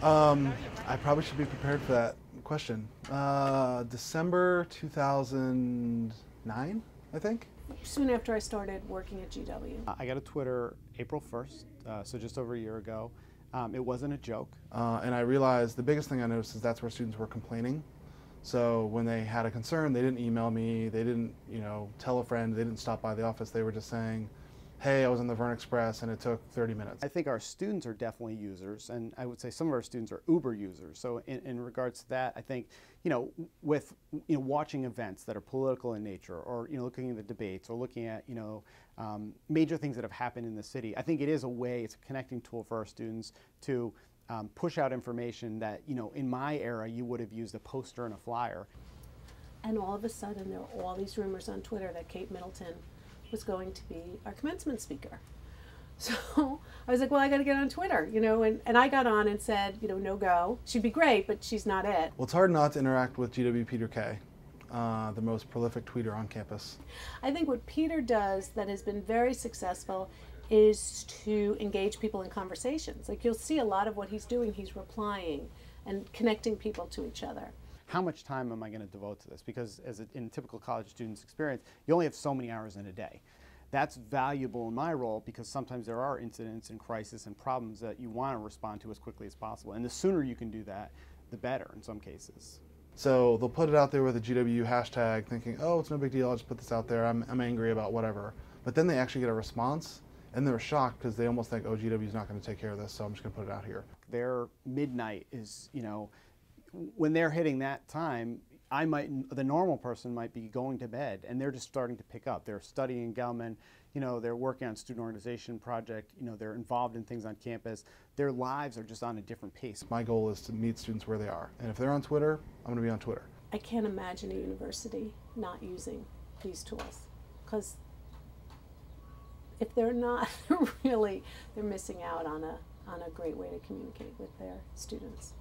I probably should be prepared for that question. December 2009, I think. Soon after I started working at GW. I got a Twitter April 1st, so just over a year ago. It wasn't a joke. And I realized the biggest thing I noticed is that's where students were complaining. So when they had a concern, they didn't email me, they didn't, tell a friend, they didn't stop by the office. They were just saying, hey, I was on the Verne Express and it took 30 minutes. I think our students are definitely users, and I would say some of our students are Uber users. So in regards to that, I think, with watching events that are political in nature, or looking at the debates, or looking at major things that have happened in the city, I think it is a way, it's a connecting tool for our students to push out information that in my era you would have used a poster and a flyer. And all of a sudden there were all these rumors on Twitter that Kate Middleton was going to be our commencement speaker. So I was like, well, I got to get on Twitter, and I got on and said, no go. She'd be great, but she's not it. Well, it's hard not to interact with GW Peter Kay, the most prolific tweeter on campus. I think what Peter does that has been very successful is to engage people in conversations. Like, you'll see a lot of what he's doing, he's replying and connecting people to each other. How much time am I going to devote to this? Because in a typical college student's experience, you only have so many hours in a day. That's valuable in my role because sometimes there are incidents and crises and problems that you want to respond to as quickly as possible. And the sooner you can do that, the better in some cases. So they'll put it out there with a GW hashtag thinking, oh, it's no big deal, I'll just put this out there, I'm angry about whatever. But then they actually get a response and they're shocked because they almost think, oh, GW's not going to take care of this, so I'm just going to put it out here. Their midnight is, when they're hitting that time, the normal person might be going to bed, and they're just starting to pick up. They're studying Gelman, they're working on student organization project, they're involved in things on campus. Their lives are just on a different pace. My goal is to meet students where they are, and if they're on Twitter, I'm going to be on Twitter. I can't imagine a university not using these tools, because if they're not, they're missing out on a great way to communicate with their students.